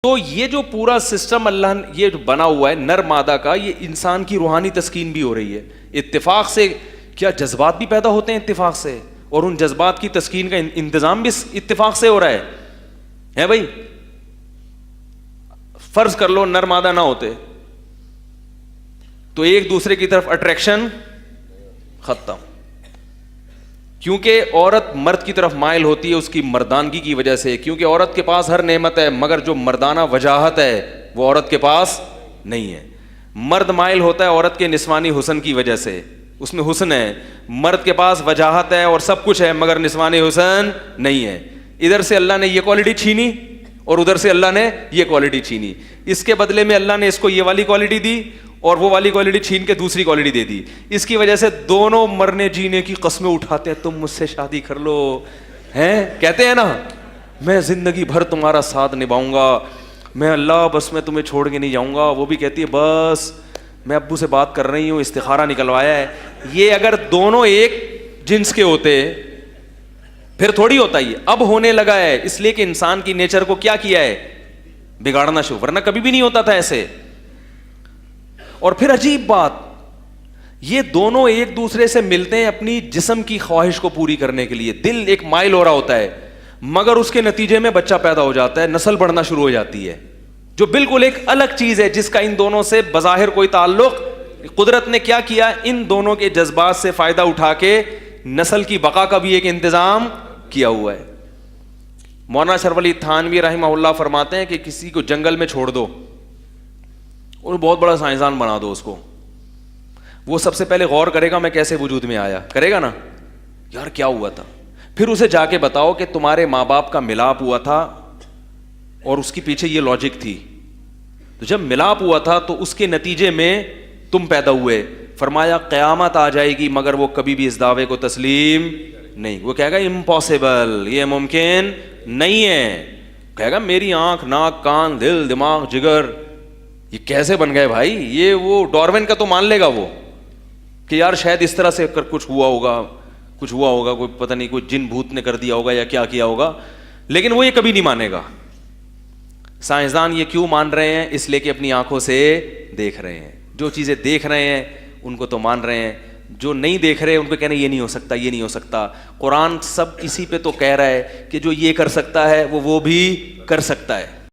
تو یہ جو پورا سسٹم اللہ نے یہ جو بنا ہوا ہے نر مادہ کا، یہ انسان کی روحانی تسکین بھی ہو رہی ہے اتفاق سے. کیا جذبات بھی پیدا ہوتے ہیں اتفاق سے، اور ان جذبات کی تسکین کا انتظام بھی اتفاق سے ہو رہا ہے بھائی. فرض کر لو نر مادہ نہ ہوتے تو ایک دوسرے کی طرف اٹریکشن ختم، کیونکہ عورت مرد کی طرف مائل ہوتی ہے اس کی مردانگی کی وجہ سے، کیونکہ عورت کے پاس ہر نعمت ہے مگر جو مردانہ وجاہت ہے وہ عورت کے پاس نہیں ہے. مرد مائل ہوتا ہے عورت کے نسوانی حسن کی وجہ سے، اس میں حسن ہے. مرد کے پاس وجاہت ہے اور سب کچھ ہے مگر نسوانی حسن نہیں ہے. ادھر سے اللہ نے یہ کوالٹی چھینی اور ادھر سے اللہ نے یہ کوالٹی چھینی. اس کے بدلے میں اللہ نے اس کو یہ والی کوالٹی دی اور وہ والی کوالٹی چھین کے دوسری کوالٹی دے دی. اس کی وجہ سے دونوں مرنے جینے کی قسمیں اٹھاتے ہیں، تم مجھ سے شادی کر لو، ہیں کہتے ہیں نا میں زندگی بھر تمہارا ساتھ نبھاؤں گا، میں اللہ بس میں تمہیں چھوڑ کے نہیں جاؤں گا. وہ بھی کہتی ہے بس میں ابو سے بات کر رہی ہوں، استخارہ نکلوایا ہے. یہ اگر دونوں ایک جنس کے ہوتے پھر تھوڑی ہوتا. یہ اب ہونے لگا ہے اس لیے کہ انسان کی نیچر کو کیا کیا ہے، بگاڑنا شروع، ورنہ کبھی بھی نہیں ہوتا تھا ایسے. اور پھر عجیب بات، یہ دونوں ایک دوسرے سے ملتے ہیں اپنی جسم کی خواہش کو پوری کرنے کے لیے. دل ایک مائل ہو رہا ہوتا ہے مگر اس کے نتیجے میں بچہ پیدا ہو جاتا ہے، نسل بڑھنا شروع ہو جاتی ہے، جو بالکل ایک الگ چیز ہے جس کا ان دونوں سے بظاہر کوئی تعلق. قدرت نے کیا کیا، ان دونوں کے جذبات سے فائدہ اٹھا کے نسل کی بقا کا بھی ایک انتظام کیا ہوا ہے. مولانا اشرف علی تھانوی رحمہ اللہ فرماتے ہیں کہ کسی کو جنگل میں چھوڑ دو اور بہت بڑا سائنسدان بنا دو اس کو، وہ سب سے پہلے غور کرے گا میں کیسے وجود میں آیا، کرے گا نا یار کیا ہوا تھا. پھر اسے جا کے بتاؤ کہ تمہارے ماں باپ کا ملاپ ہوا تھا اور اس کے پیچھے یہ لاجک تھی، تو جب ملاپ ہوا تھا تو اس کے نتیجے میں تم پیدا ہوئے. فرمایا قیامت آ جائے گی مگر وہ کبھی بھی اس دعوے کو تسلیم نہیں. وہ کہے گا امپاسبل، یہ ممکن نہیں ہے. کہے گا میری آنکھ ناک کان دل دماغ جگر یہ کیسے بن گئے بھائی. یہ وہ ڈاروین کا تو مان لے گا وہ کہ یار شاید اس طرح سے کچھ ہوا ہوگا، کوئی پتہ نہیں کوئی جن بھوت نے کر دیا ہوگا یا کیا کیا ہوگا، لیکن وہ یہ کبھی نہیں مانے گا. سائنسدان یہ کیوں مان رہے ہیں، اس لیے کہ اپنی آنکھوں سے دیکھ رہے ہیں. جو چیزیں دیکھ رہے ہیں ان کو تو مان رہے ہیں، جو نہیں دیکھ رہے ان کو کہنا یہ نہیں ہو سکتا، یہ نہیں ہو سکتا. قرآن سب اسی پہ تو کہہ رہا ہے کہ جو یہ کر سکتا ہے وہ بھی کر سکتا ہے.